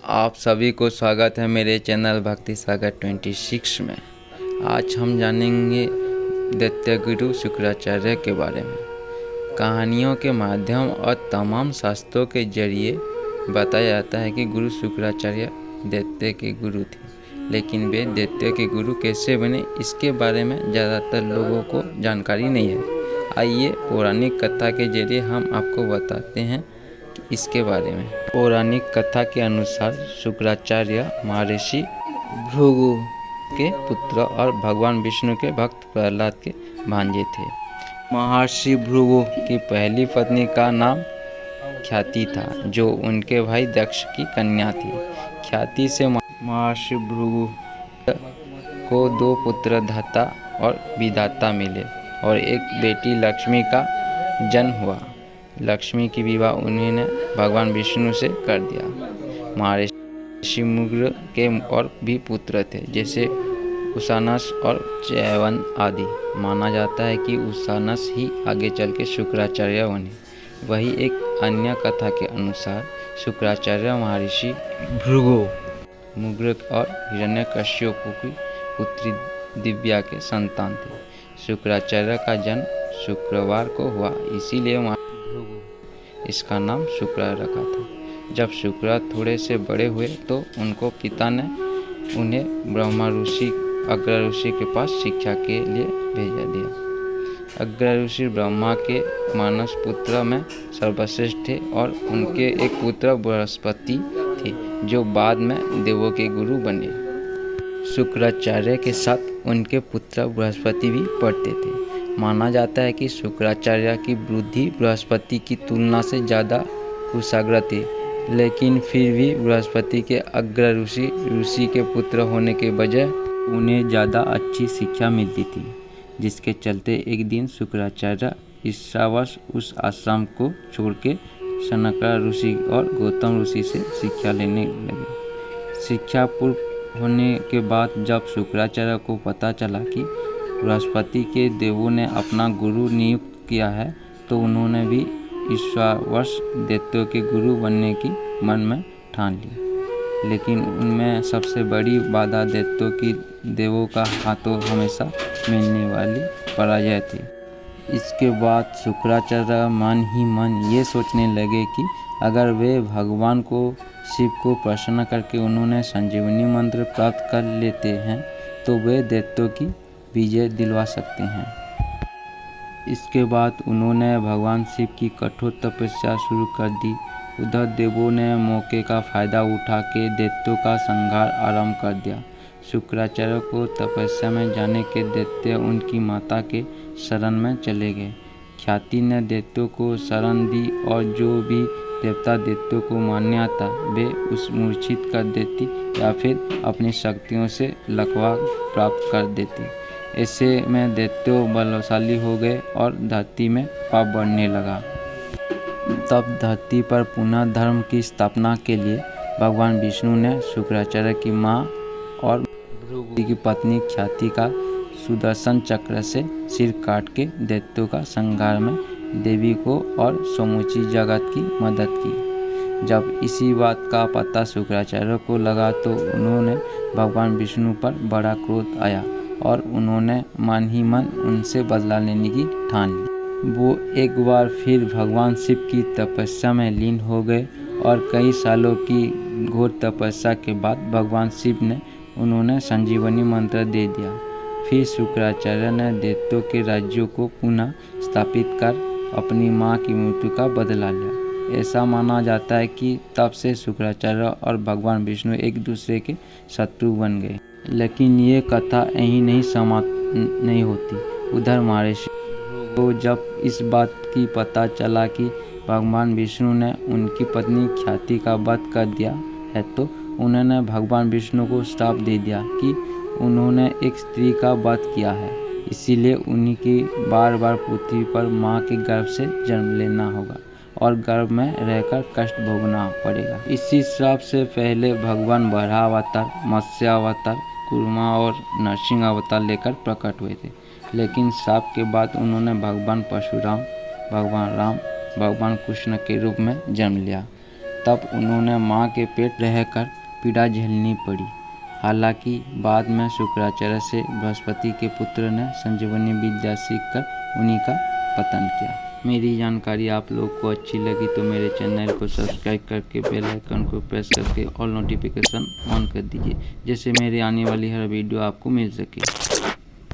आप सभी को स्वागत है मेरे चैनल भक्ति सागर 26 में। आज हम जानेंगे दैत्य गुरु शुक्राचार्य के बारे में। कहानियों के माध्यम और तमाम शास्त्रों के जरिए बताया जाता है कि गुरु शुक्राचार्य दैत्य के गुरु थे, लेकिन वे दैत्य के गुरु कैसे बने इसके बारे में ज़्यादातर लोगों को जानकारी नहीं है। आइए पौराणिक कथा के जरिए हम आपको बताते हैं इसके बारे में। पौराणिक कथा के अनुसार शुक्राचार्य महर्षि भृगु के पुत्र और भगवान विष्णु के भक्त प्रहलाद के भांजे थे। महर्षि भृगु की पहली पत्नी का नाम ख्याति था, जो उनके भाई दक्ष की कन्या थी। ख्याति से महर्षि भृगु को 2 पुत्र धाता और विधाता मिले और एक बेटी लक्ष्मी का जन्म हुआ। लक्ष्मी की विवाह उन्होंने भगवान विष्णु से कर दिया। महर्षि मुग्र के और भी पुत्र थे, जैसे उषानस और चैवन आदि। माना जाता है कि उषानस ही आगे चल के शुक्राचार्य बने। वही एक अन्य कथा के अनुसार शुक्राचार्य महर्षि भृगु मुग्र और हिरण्यकश्यप की पुत्री दिव्या के संतान थे। शुक्राचार्य का जन्म शुक्रवार को हुआ, इसीलिए इसका नाम शुक्र रखा था। जब शुक्र थोड़े से बड़े हुए तो उनको पिता ने उन्हें अग्र ऋषि के पास शिक्षा के लिए भेजा दिया। अग्र ऋषि ब्रह्मा के मानस पुत्र में सर्वश्रेष्ठ थे और उनके एक पुत्र बृहस्पति थे, जो बाद में देवों के गुरु बने। शुक्राचार्य के साथ उनके पुत्र बृहस्पति भी पढ़ते थे। माना जाता है कि शुक्राचार्य की बुद्धि बृहस्पति की तुलना से ज़्यादा कुशाग्र थी, लेकिन फिर भी बृहस्पति के अग्र ऋषि के पुत्र होने के बजाय उन्हें ज़्यादा अच्छी शिक्षा मिलती थी, जिसके चलते एक दिन शुक्राचार्य ईर्ष्यावश उस आश्रम को छोड़ के सनकादिक ऋषि और गौतम ऋषि से शिक्षा लेने लगे। शिक्षा पूर्ण होने के बाद जब शुक्राचार्य को पता चला कि बृहस्पति के देवों ने अपना गुरु नियुक्त किया है, तो उन्होंने भी ईर्ष्यावश दैत्यों के गुरु बनने की मन में ठान ली। लेकिन उनमें सबसे बड़ी बाधा दैत्यों की देवों का हाथों हमेशा मिलने वाली पराजय थी। इसके बाद शुक्राचार्य मन ही मन ये सोचने लगे कि अगर वे भगवान को शिव को प्रसन्न करके उन्होंने संजीवनी मंत्र प्राप्त कर लेते हैं, तो वे दैत्यों की विजय दिलवा सकते हैं। इसके बाद उन्होंने भगवान शिव की कठोर तपस्या शुरू कर दी। उधर देवों ने मौके का फायदा उठा के दैत्यों का संहार आरंभ कर दिया। शुक्राचार्य को तपस्या में जाने के दैत्य उनकी माता के शरण में चले गए। ख्याति ने दैत्यों को शरण दी और जो भी देवता दैत्यों को मारने आता वे उस मूर्छित कर देती या फिर अपनी शक्तियों से लकवा प्राप्त कर देती। ऐसे में दैत्यों बलशाली हो गए और धरती में पाप बढ़ने लगा। तब धरती पर पुनः धर्म की स्थापना के लिए भगवान विष्णु ने शुक्राचार्य की मां और भृगु की पत्नी ख्याति का सुदर्शन चक्र से सिर काट के दैत्यों का संहार में देवी को और समूची जगत की मदद की। जब इसी बात का पता शुक्राचार्य को लगा तो उन्होंने भगवान विष्णु पर बड़ा क्रोध आया और उन्होंने मन ही मन उनसे बदला लेने की ठान ली। वो एक बार फिर भगवान शिव की तपस्या में लीन हो गए और कई सालों की घोर तपस्या के बाद भगवान शिव ने उन्होंने संजीवनी मंत्र दे दिया। फिर शुक्राचार्य ने दैत्यों के राज्यों को पुनः स्थापित कर अपनी मां की मृत्यु का बदला लिया। ऐसा माना जाता है कि तब से शुक्राचार्य और भगवान विष्णु एक दूसरे के शत्रु बन गए। लेकिन ये कथा यहीं नहीं समाप्त नहीं होती। उधर महर्षि को जब इस बात की पता चला कि भगवान विष्णु ने उनकी पत्नी ख्याति का वध कर दिया है, तो उन्होंने भगवान विष्णु को श्राप दे दिया कि उन्होंने एक स्त्री का वध किया है, इसीलिए उन्हीं की बार बार पृथ्वी पर माँ के गर्भ से जन्म लेना होगा और गर्भ में रहकर कष्ट भोगना पड़ेगा। इसी श्राप से पहले भगवान वराह अवतार, मत्स्य अवतार, कूर्मा और नरसिंह अवतार लेकर प्रकट हुए थे। लेकिन श्राप के बाद उन्होंने भगवान परशुराम, भगवान राम, भगवान कृष्ण के रूप में जन्म लिया। तब उन्होंने माँ के पेट रहकर पीड़ा झेलनी पड़ी। हालांकि बाद में शुक्राचार्य से बृहस्पति के पुत्र ने संजीवनी विद्या सीखकर उन्हीं का पतन किया। मेरी जानकारी आप लोग को अच्छी लगी तो मेरे चैनल को सब्सक्राइब करके बेल आइकन को प्रेस करके ऑल नोटिफिकेशन ऑन कर दीजिए, जिससे मेरे आने वाली हर वीडियो आपको मिल सके।